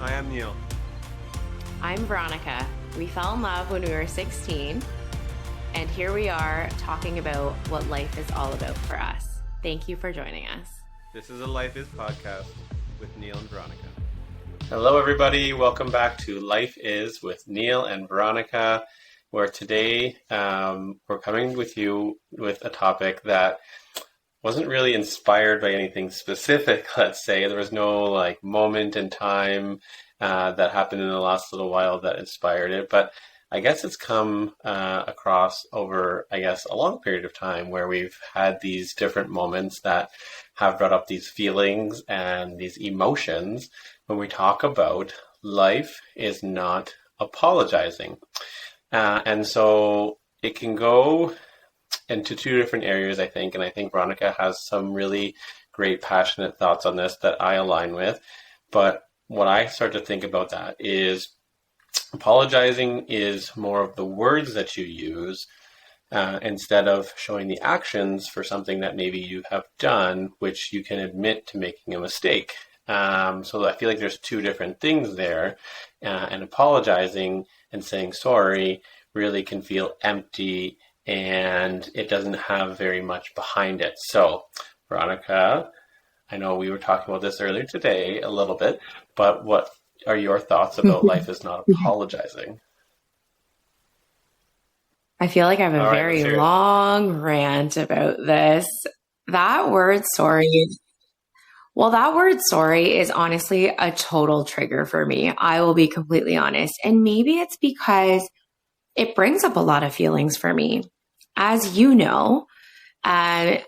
I am Neil. I'm Veronica. We fell in love when we were 16, and here we are talking about what life is all about for us. Thank you for joining us. This is a Life Is podcast with Neil and Veronica. Hello, everybody. Welcome back to Life Is with Neil and Veronica, where today we're coming with you with a topic that wasn't really inspired by anything specific, let's say. There was no moment in time that happened in the last little while that inspired it, but I guess it's come across over, a long period of time where we've had these different moments that have brought up these feelings and these emotions when we talk about life is not apologizing. And so it can go into two different areas, I think, and I think Veronica has some really great, passionate thoughts on this that I align with. But what I start to think about that is apologizing is more of the words that you use instead of showing the actions for something that maybe you have done, which you can admit to making a mistake. So I feel like there's two different things there, and apologizing and saying sorry really can feel empty and it doesn't have very much behind it. So, Veronica, I know we were talking about this earlier today a little bit, but what are your thoughts about life is not apologizing? I feel like I have a very long rant about this. That word sorry is honestly a total trigger for me. I will be completely honest. And maybe it's because it brings up a lot of feelings for me. As you know, I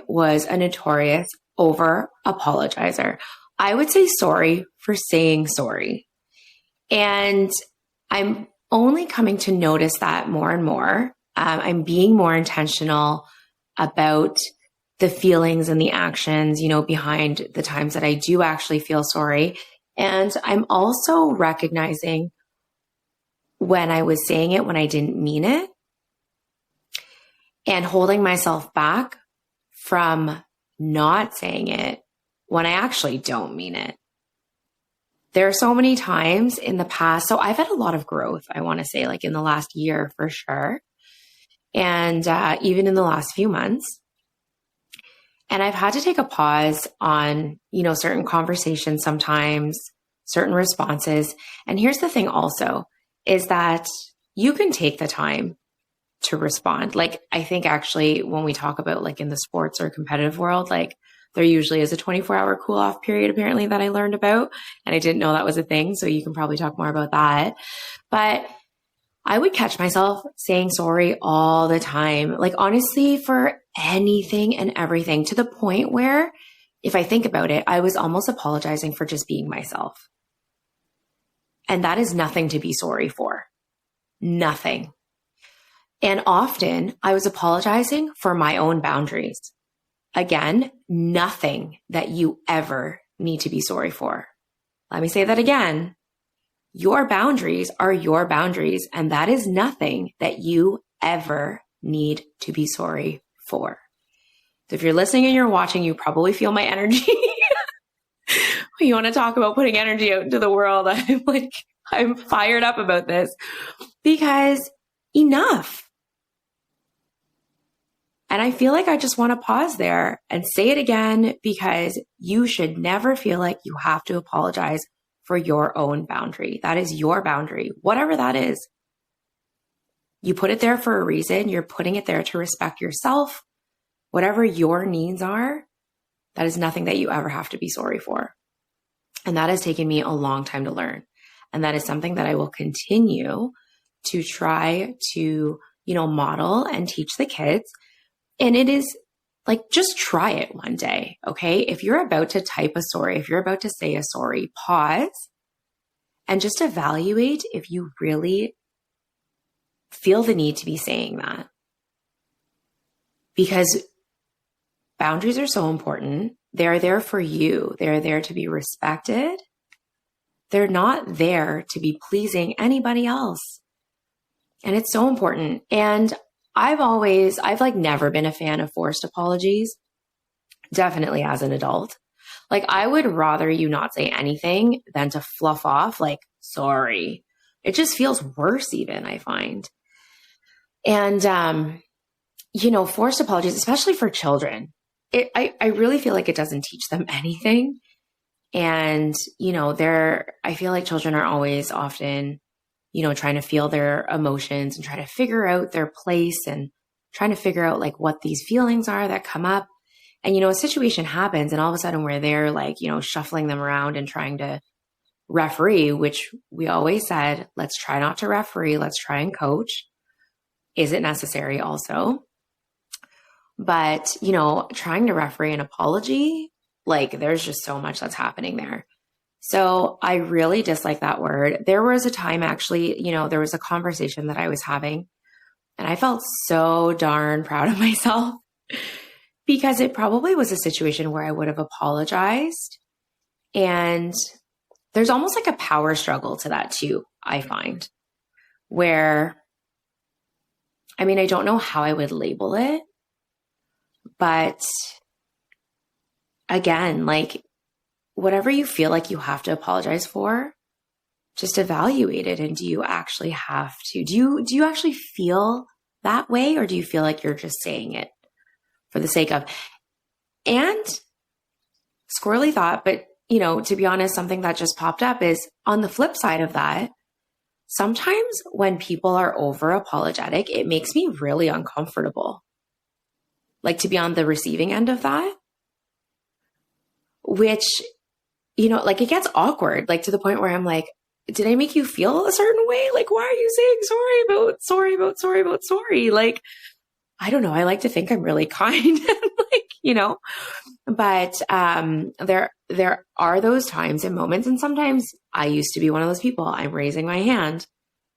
was a notorious over apologizer. I would say sorry for saying sorry. And I'm only coming to notice that more and more. I'm being more intentional about the feelings and the actions, behind the times that I do actually feel sorry. And I'm also recognizing when I was saying it when I didn't mean it and holding myself back from not saying it when I actually don't mean it. There are so many times in the past. So I've had a lot of growth, I want to say, in the last year for sure. And even in the last few months. And I've had to take a pause on, certain conversations sometimes, certain responses. And here's the thing also, is that you can take the time to respond. I think actually when we talk about in the sports or competitive world, there usually is a 24-hour cool off period apparently that I learned about. And I didn't know that was a thing. So you can probably talk more about that. But I would catch myself saying sorry all the time, honestly, for anything and everything, to the point where if I think about it, I was almost apologizing for just being myself. And that is nothing to be sorry for. Nothing. And often I was apologizing for my own boundaries. Again, nothing that you ever need to be sorry for. Let me say that again. Your boundaries are your boundaries, and that is nothing that you ever need to be sorry for. So if you're listening and you're watching, you probably feel my energy. You want to talk about putting energy out into the world. I'm fired up about this because enough. And I feel like I just want to pause there and say it again, because you should never feel like you have to apologize for your own boundary. That is your boundary, whatever that is. You put it there for a reason. You're putting it there to respect yourself. Whatever your needs are, that is nothing that you ever have to be sorry for. And that has taken me a long time to learn. And that is something that I will continue to try to, model and teach the kids. And it is just try it one day, okay? If you're about to type a sorry, if you're about to say a sorry, pause and just evaluate if you really feel the need to be saying that. Because boundaries are so important. They're there for you. They're there to be respected. They're not there to be pleasing anybody else. And it's so important. And I've never been a fan of forced apologies, definitely as an adult. Like, I would rather you not say anything than to fluff off like, sorry. It just feels worse even, I find. And, forced apologies, especially for children, I really feel like it doesn't teach them anything. And, I feel like children are always often, trying to feel their emotions and trying to figure out their place and trying to figure out like what these feelings are that come up. And, a situation happens and all of a sudden we're there like, shuffling them around and trying to referee, which we always said, let's try not to referee. Let's try and coach. Is it necessary also? But, trying to referee an apology, like there's just so much that's happening there. So I really dislike that word. There was a time actually, there was a conversation that I was having and I felt so darn proud of myself because it probably was a situation where I would have apologized. And there's almost like a power struggle to that too, I find, where, I don't know how I would label it, but again, like whatever you feel like you have to apologize for, just evaluate it. And do you actually have to? Do you actually feel that way? Or do you feel like you're just saying it for the sake of? And squirrely thought, but to be honest, something that just popped up is on the flip side of that, sometimes when people are over apologetic, it makes me really uncomfortable. Like to be on the receiving end of that, which, like it gets awkward, like to the point where I'm like, did I make you feel a certain way? Like, why are you saying sorry? Like, I don't know. I like to think I'm really kind, but there are those times and moments. And sometimes I used to be one of those people. I'm raising my hand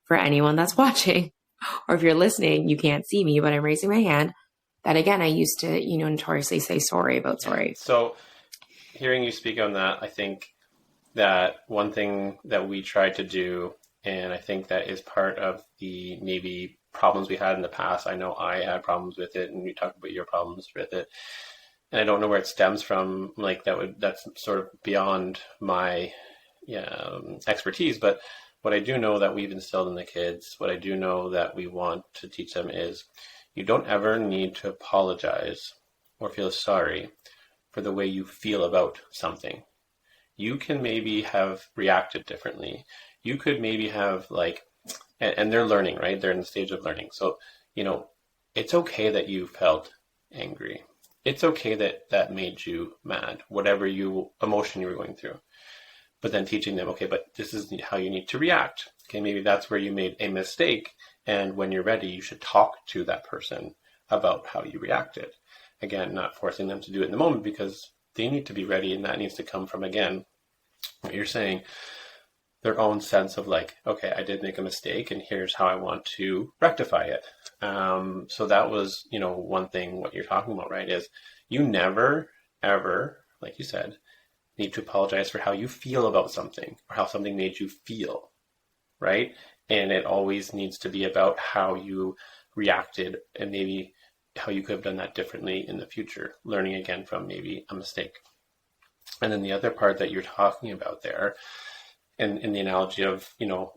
for anyone that's watching, or if you're listening, you can't see me, but I'm raising my hand. That again, I used to, notoriously say sorry about sorry. So hearing you speak on that, I think that one thing that we tried to do, and I think that is part of the maybe problems we had in the past. I know I had problems with it, and you talked about your problems with it. And I don't know where it stems from. Like that's sort of beyond my expertise. But what I do know that we've instilled in the kids, what I do know that we want to teach them is you don't ever need to apologize or feel sorry for the way you feel about something. You can maybe have reacted differently. You could maybe have and they're learning, right? They're in the stage of learning. So, it's okay that you felt angry. It's okay that made you mad, whatever emotion you were going through. But then teaching them, okay, but this is how you need to react. Okay, maybe that's where you made a mistake. And when you're ready, you should talk to that person about how you reacted. Again, not forcing them to do it in the moment because they need to be ready, and that needs to come from, again, what you're saying, their own sense of like, okay, I did make a mistake and here's how I want to rectify it. So that was, one thing, what you're talking about, right, is you never, ever, like you said, need to apologize for how you feel about something or how something made you feel, right? And it always needs to be about how you reacted and maybe how you could have done that differently in the future, learning again from maybe a mistake. And then the other part that you're talking about there, and in the analogy of,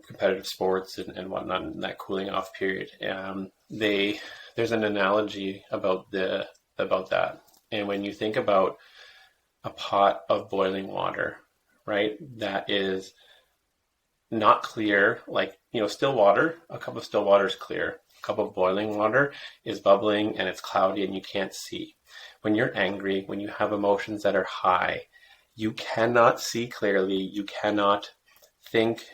competitive sports and whatnot, in that cooling off period, there's an analogy about that. And when you think about a pot of boiling water, right, that is not clear, like, still water, a cup of still water is clear. A cup of boiling water is bubbling and it's cloudy and you can't see. When you're angry, when you have emotions that are high, you cannot see clearly, you cannot think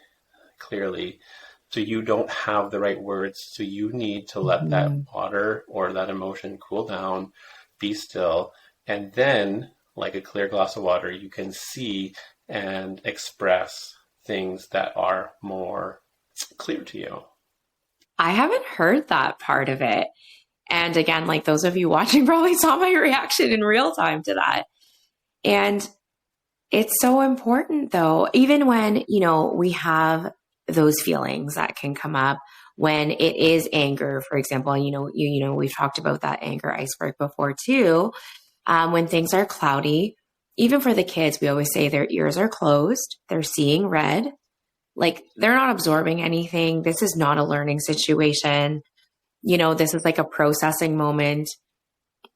clearly, so you don't have the right words. So you need to let that water or that emotion cool down, be still, and then, like a clear glass of water, you can see and express things that are more clear to you. I haven't heard that part of it. And again, like those of you watching probably saw my reaction in real time to that. And it's so important though, even when, we have those feelings that can come up when it is anger, for example, we've talked about that anger iceberg before too. When things are cloudy, even for the kids, we always say their ears are closed, they're seeing red, like they're not absorbing anything. This is not a learning situation. This is like a processing moment.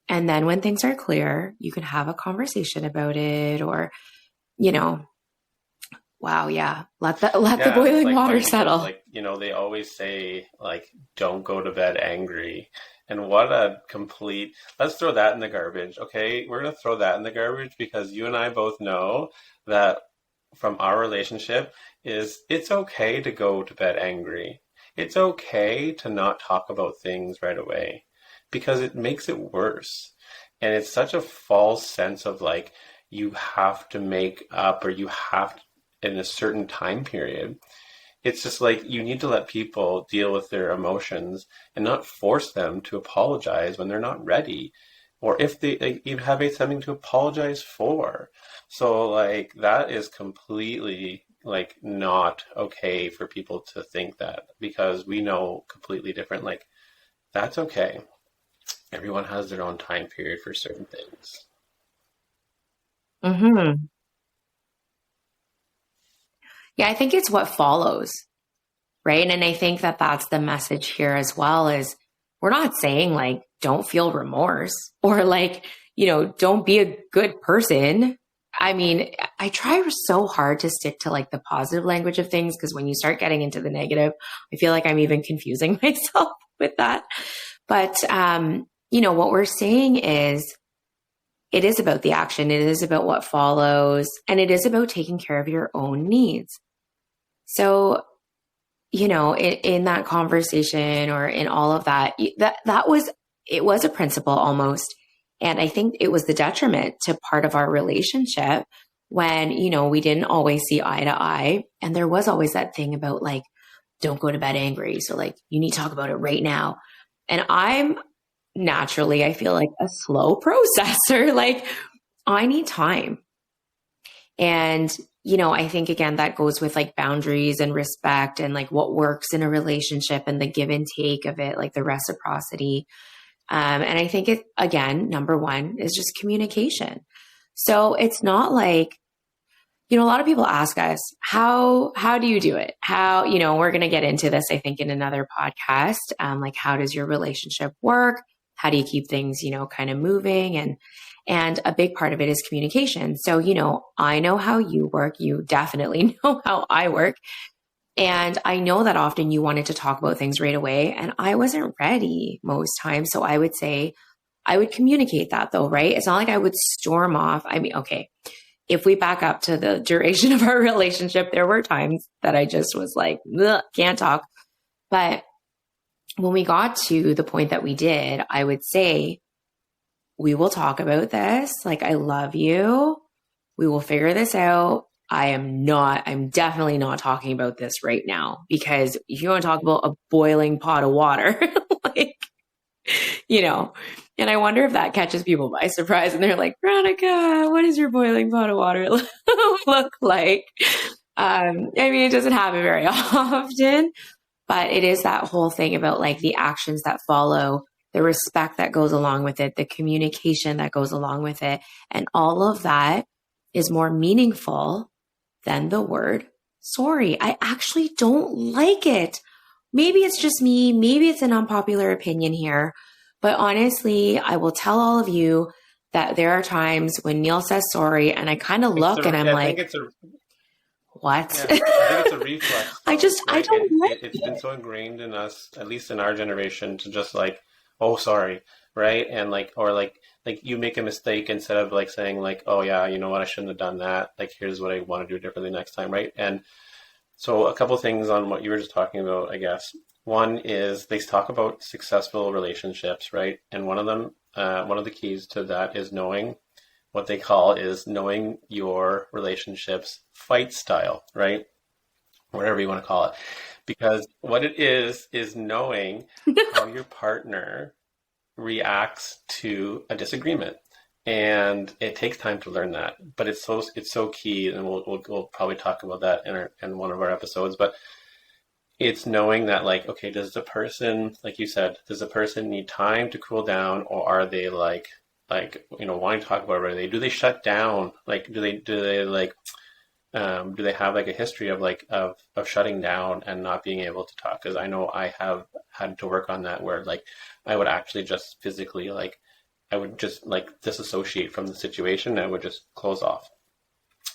And then when things are clear, you can have a conversation about it, or, wow, yeah, let the boiling water settle. Like, they always say, like, don't go to bed angry. And what a complete, let's throw that in the garbage. Okay, we're going to throw that in the garbage, because you and I both know that from our relationship is it's okay to go to bed angry. It's okay to not talk about things right away, because it makes it worse. And it's such a false sense of like, you have to make up, or you have to, in a certain time period. It's just like, you need to let people deal with their emotions and not force them to apologize when they're not ready, or if they even have something to apologize for. So like, that is completely like not okay for people to think that, because we know completely different. Like, that's okay. Everyone has their own time period for certain things. Mm-hmm. Yeah, I think it's what follows, right? And I think that that's the message here as well, is we're not saying like, don't feel remorse, or like, don't be a good person. I mean, I try so hard to stick to like the positive language of things, because when you start getting into the negative, I feel like I'm even confusing myself with that. But, what we're saying is, it is about the action. It is about what follows, and it is about taking care of your own needs. So, in that conversation, or in all of that, it was a principle almost. And I think it was the detriment to part of our relationship when, we didn't always see eye to eye. And there was always that thing about like, don't go to bed angry. So like, you need to talk about it right now. And I'm naturally, I feel like a slow processor. Like, I need time. And, I think again, that goes with like boundaries and respect, and like what works in a relationship, and the give and take of it, like the reciprocity. And I think again, number one is just communication. So it's not like, a lot of people ask us, how do you do it? How, we're going to get into this, I think, in another podcast. Like, how does your relationship work? How do you keep things, kind of moving? And a big part of it is communication. So, I know how you work. You definitely know how I work. And I know that often you wanted to talk about things right away, and I wasn't ready most times. So I would say, I would communicate that though, right? It's not like I would storm off. I mean, okay, if we back up to the duration of our relationship, there were times that I just was like, can't talk. But when we got to the point that we did, I would say, we will talk about this. Like, I love you. We will figure this out. I'm definitely not talking about this right now, because if you want to talk about a boiling pot of water, like, and I wonder if that catches people by surprise, and they're like, Veronica, what does your boiling pot of water look like? I mean, it doesn't happen very often, but it is that whole thing about like the actions that follow, the respect that goes along with it, the communication that goes along with it. And all of that is more meaningful than the word sorry. I actually don't like it. Maybe it's just me. Maybe it's an unpopular opinion here. But honestly, I will tell all of you that there are times when Neil says sorry, and I kind of look and I'm like, what? Yeah, I think it's a reflex. I don't like it. It's been so ingrained in us, at least in our generation, to just like, oh, sorry, right? And like, or like you make a mistake, instead of like saying like, oh yeah, you know what, I shouldn't have done that. Like, here's what I want to do differently next time, right? And so a couple things on what you were just talking about, I guess. One is they talk about successful relationships, right? And one of them, one of the keys to that is knowing what they call is knowing your relationship's fight style, right? Whatever you want to call it. Because what it is knowing how your partner reacts to a disagreement. And it takes time to learn that, but it's so key, and we'll probably talk about that in one of our episodes. But it's knowing that, like, okay, does the person, like you said, does the person need time to cool down, or are they like like, wanting to talk about it right away? Do they shut down? Like, do they like, do they have like a history of like of shutting down and not being able to talk? Because I know I have had to work on that, where like I would actually just physically like I would just like disassociate from the situation and I would just close off.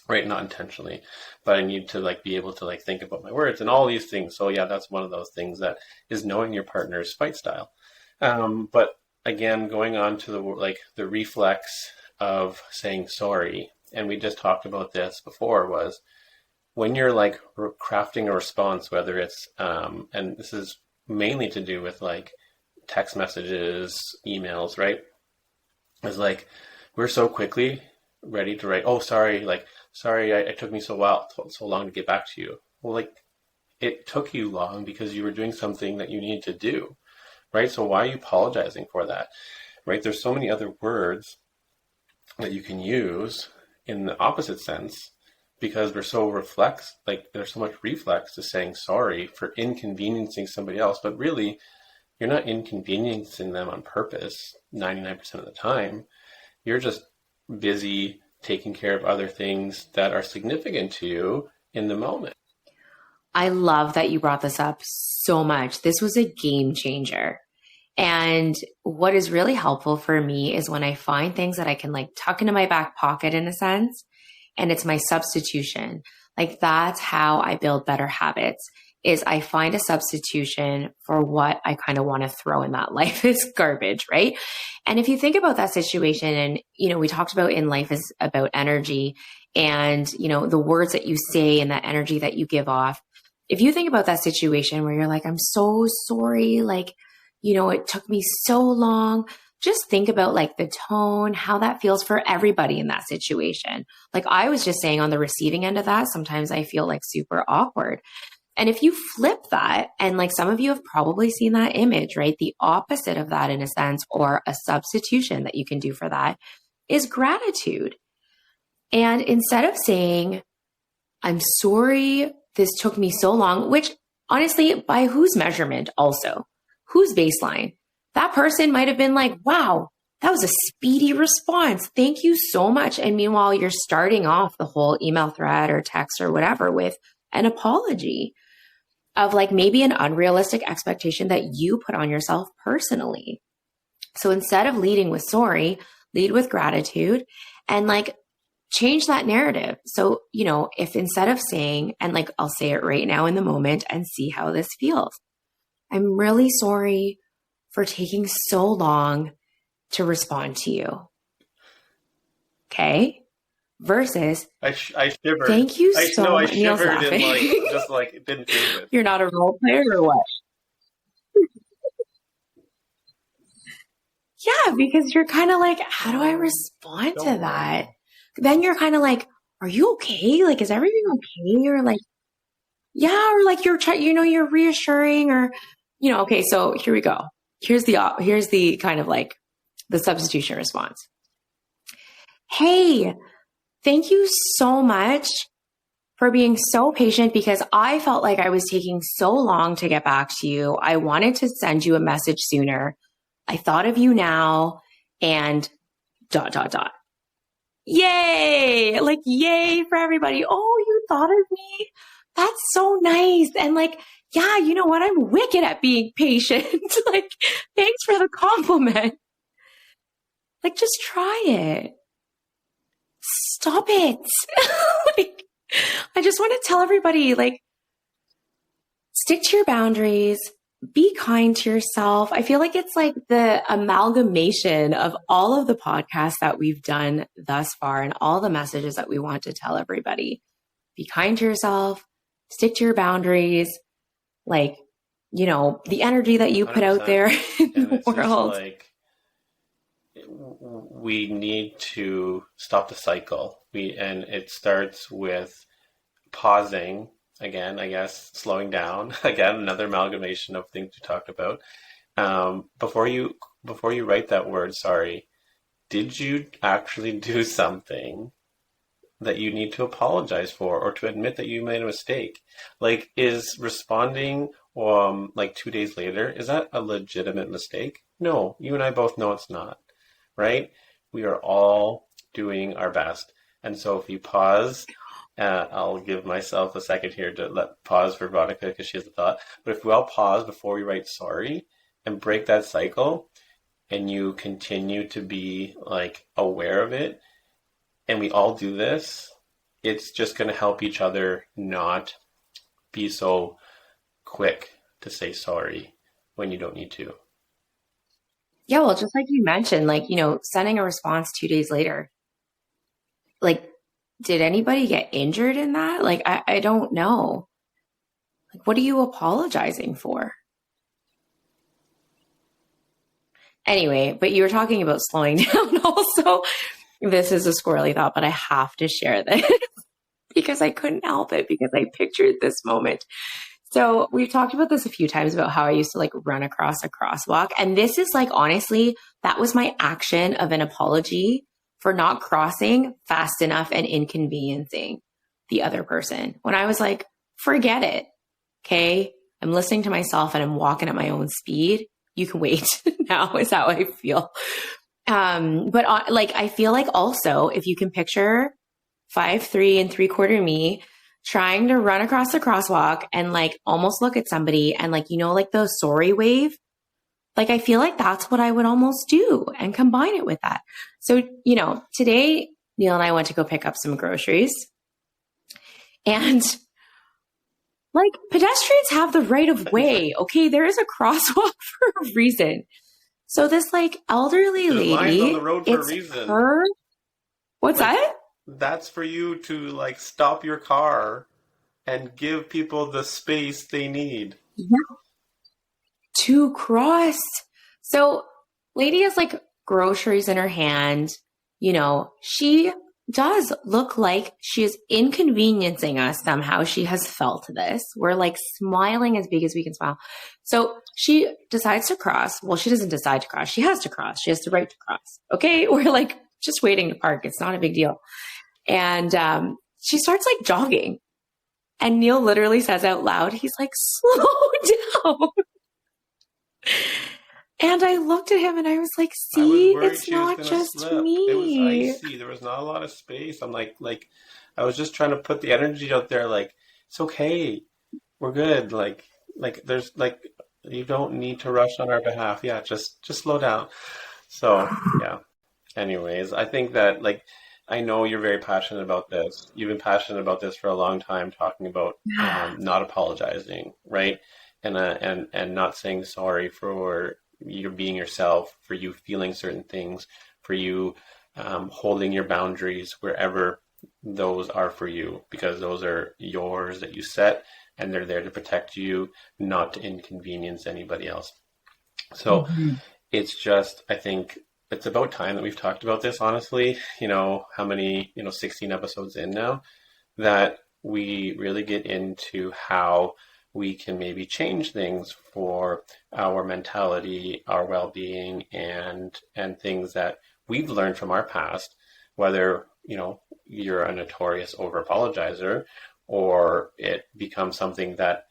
Right, not intentionally, but I need to like be able to like think about my words and all these things. So yeah, that's one of those things that is knowing your partner's fight style. But again, going on to the reflex of saying sorry, and we just talked about this before, was when you're like crafting a response, whether it's and this is mainly to do with like text messages, emails, right? Is like we're so quickly ready to write, oh, sorry, like, sorry, it took me so long to get back to you. Well, like, it took you long because you were doing something that you needed to do, right? So why are you apologizing for that, right? There's so many other words that you can use in the opposite sense, because there's so much reflex to saying sorry for inconveniencing somebody else, but really, you're not inconveniencing them on purpose 99% of the time. You're just busy taking care of other things that are significant to you in the moment. I love that you brought this up so much. This was a game changer. And what is really helpful for me is when I find things that I can like tuck into my back pocket in a sense, and it's my substitution. Like that's how I build better habits, is I find a substitution for what I kind of want to throw in that life is garbage, right? And if you think about that situation, and, we talked about in life is about energy and, the words that you say and that energy that you give off. If you think about that situation where you're like, I'm so sorry, like, it took me so long. Just think about like the tone, how that feels for everybody in that situation. Like I was just saying on the receiving end of that, sometimes I feel like super awkward. And if you flip that, and like some of you have probably seen that image, right? The opposite of that in a sense, or a substitution that you can do for that is gratitude. And instead of saying, I'm sorry, this took me so long, which honestly, by whose measurement also? Whose baseline? That person might have been like, wow, that was a speedy response. Thank you so much. And meanwhile, you're starting off the whole email thread or text or whatever with an apology of like maybe an unrealistic expectation that you put on yourself personally. So instead of leading with sorry, lead with gratitude and like change that narrative. So, if instead of saying, and like I'll say it right now in the moment and see how this feels. I'm really sorry for taking so long to respond to you. Okay? Versus, I shivered. Thank you so much. I shivered and like, just like, it didn't feel good. You're not a role player or what? Yeah, because you're kind of like, how do I respond to that? Then you're kind of like, are you okay? Like, is everything okay? Or like, yeah, or like you're reassuring or, okay, so here we go. Here's the kind of like the substitution response. Hey, thank you so much for being so patient because I felt like I was taking so long to get back to you. I wanted to send you a message sooner. I thought of you now and ... Yay! Like, yay for everybody. Oh, you thought of me? That's so nice. And like, yeah, you know what? I'm wicked at being patient. Like, thanks for the compliment. Like, just try it. Stop it. Like, I just want to tell everybody, like, stick to your boundaries. Be kind to yourself. I feel like it's like the amalgamation of all of the podcasts that we've done thus far and all the messages that we want to tell everybody. Be kind to yourself. Stick to your boundaries. Like, the energy that you put out there in the world. Like, we need to stop the cycle. And it starts with pausing. Again, I guess, slowing down. Again, another amalgamation of things we talked about. Before you write that word, sorry, did you actually do something that you need to apologize for or to admit that you made a mistake? Like, is responding like 2 days later, is that a legitimate mistake? No, you and I both know it's not, right? we are all doing our best. And so if we pause, I'll give myself a second here to let pause for Veronica because she has a thought. But if we all pause before we write sorry and break that cycle, and you continue to be like aware of it, and we all do this, it's just going to help each other not be so quick to say sorry when you don't need to. Yeah, well, just like you mentioned, like, sending a response 2 days later. Like, did anybody get injured in that? Like, I don't know. Like, what are you apologizing for? Anyway, but you were talking about slowing down also. This is a squirrely thought, but I have to share this because I couldn't help it because I pictured this moment. So we've talked about this a few times about how I used to like run across a crosswalk. And this is like, honestly, that was my action of an apology for not crossing fast enough and inconveniencing the other person. When I was like, forget it. Okay. I'm listening to myself and I'm walking at my own speed. You can wait. Now is how I feel. But like, I feel like also if you can picture 5'3" and 3/4 me trying to run across the crosswalk and like almost look at somebody and like, like the sorry wave, like, I feel like that's what I would almost do and combine it with that. So, today Neil and I went to go pick up some groceries and like pedestrians have the right of way. Okay. There is a crosswalk for a reason. So this like elderly lady, lines on the road for a reason. Her. What's like, that? That's for you to like stop your car and give people the space they need. Yeah. To cross. So lady has like groceries in her hand. She does look like she is inconveniencing us somehow. She has felt this. We're like smiling as big as we can smile. So she decides to cross. Well, she doesn't decide to cross. She has to cross. She has the right to cross. Okay. We're like just waiting to park. It's not a big deal. And she starts like jogging. And Neil literally says out loud, he's like, slow down. And I looked at him and I was like, see, it's not just slip. me. It was icy. There was not a lot of space. I'm like, I was just trying to put the energy out there. Like, it's okay. We're good. Like there's like, you don't need to rush on our behalf. Yeah. Just slow down. So yeah. Anyways, I think that like, I know you're very passionate about this. You've been passionate about this for a long time, talking about not apologizing, right? And not saying sorry for you being yourself, for you feeling certain things, for you holding your boundaries wherever those are for you, because those are yours that you set and they're there to protect you, not to inconvenience anybody else. So it's just, I think it's about time that we've talked about this, honestly. How many, 16 episodes in now, that we really get into how we can maybe change things for our mentality, our well-being, and things that we've learned from our past, whether, you're a notorious over-apologizer or it becomes something that,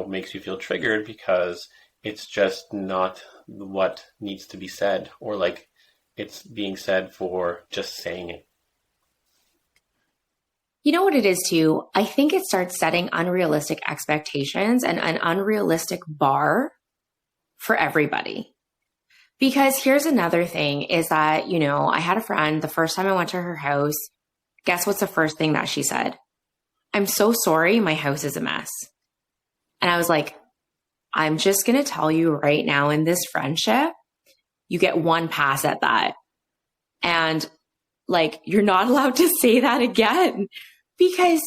makes you feel triggered because it's just not what needs to be said, or like it's being said for just saying it. You know what it is too? I think it starts setting unrealistic expectations and an unrealistic bar for everybody. Because here's another thing is that, I had a friend, the first time I went to her house, guess what's the first thing that she said? I'm so sorry, my house is a mess. And I was like, I'm just going to tell you right now, in this friendship, you get one pass at that. And like, you're not allowed to say that again because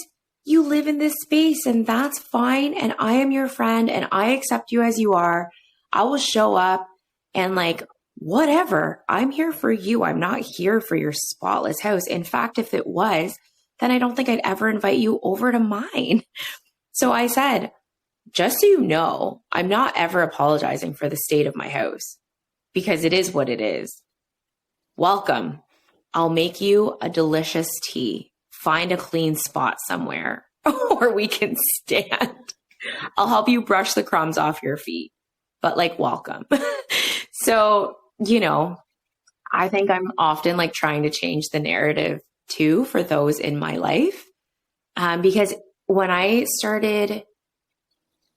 you live in this space and that's fine. And I am your friend and I accept you as you are. I will show up and like, whatever, I'm here for you. I'm not here for your spotless house. In fact, if it was, then I don't think I'd ever invite you over to mine. So I said, just so you know, I'm not ever apologizing for the state of my house because it is what it is. Welcome. I'll make you a delicious tea. Find a clean spot somewhere or we can stand. I'll help you brush the crumbs off your feet, but like, welcome. So, I think I'm often like trying to change the narrative too for those in my life. Because when I started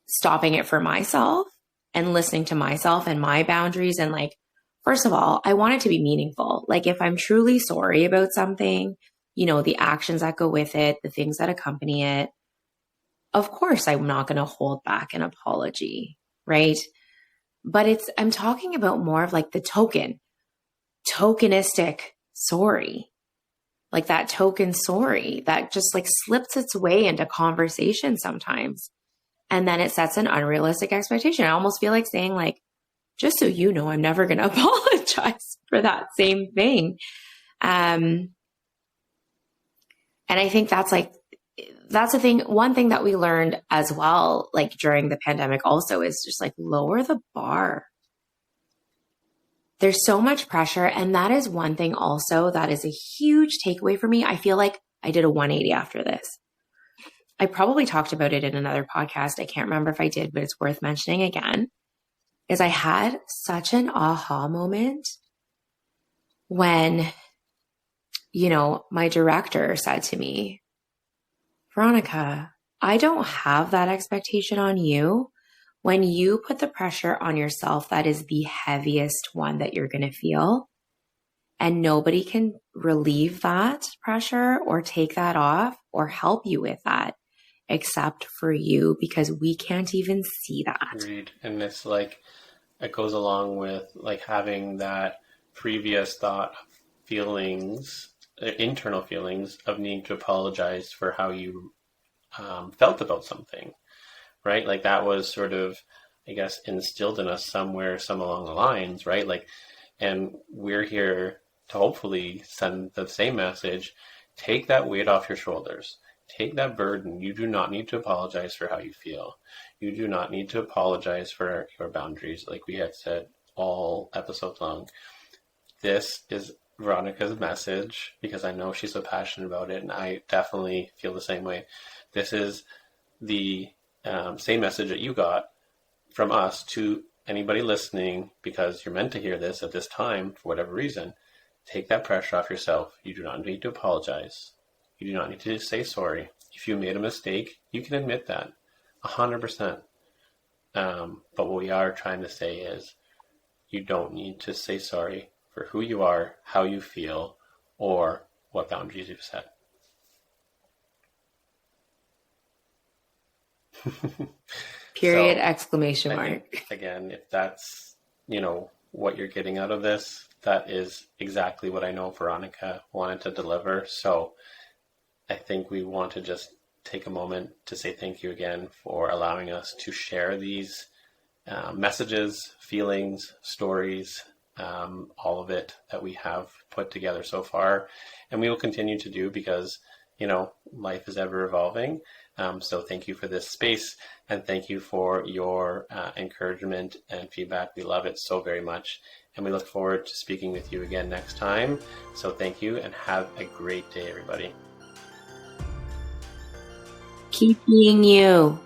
stopping it for myself and listening to myself and my boundaries, and like, first of all, I want it to be meaningful. Like if I'm truly sorry about something, you know, the actions that go with it, the things that accompany it, of course, I'm not going to hold back an apology, right? But I'm talking about more of like the tokenistic sorry, like that token sorry that just like slips its way into conversation sometimes. And then it sets an unrealistic expectation. I almost feel like saying like, just so you know, I'm never going to apologize for that same thing. And I think that's the thing. One thing that we learned as well, like during the pandemic also, is just like lower the bar. There's so much pressure. And that is one thing also that is a huge takeaway for me. I feel like I did a 180 after this. I probably talked about it in another podcast. I can't remember if I did, but it's worth mentioning again, is I had such an aha moment when, you know, my director said to me, Veronica, I don't have that expectation on you. When you put the pressure on yourself, that is the heaviest one that you're going to feel. And nobody can relieve that pressure or take that off or help you with that except for you, because we can't even see that. Agreed. And it's like, it goes along with like having that previous thought, feelings, internal feelings of needing to apologize for how you felt about something, right? Like that was sort of, I guess, instilled in us somewhere, some along the lines, right? Like, and we're here to hopefully send the same message. Take that weight off your shoulders. Take that burden. You do not need to apologize for how you feel. You do not need to apologize for your boundaries, like we had said all episodes long. This is Veronica's message, because I know she's so passionate about it, and I definitely feel the same way. This is the same message that you got from us to anybody listening, because you're meant to hear this at this time for whatever reason. Take that pressure off yourself. You do not need to apologize. You do not need to say sorry. If you made a mistake, you can admit that 100%. But what we are trying to say is you don't need to say sorry for who you are, how you feel, or what boundaries you've set. Period, So, exclamation I mark. think, again, if that's, you know, what you're getting out of this, that is exactly what I know Veronica wanted to deliver. So I think we want to just take a moment to say thank you again for allowing us to share these messages, feelings, stories, all of it that we have put together so far. And we will continue to do, because, you know, life is ever evolving. So thank you for this space, and thank you for your encouragement and feedback. We love it so very much, and we look forward to speaking with you again next time. So thank you, and have a great day, everybody. Keep being you.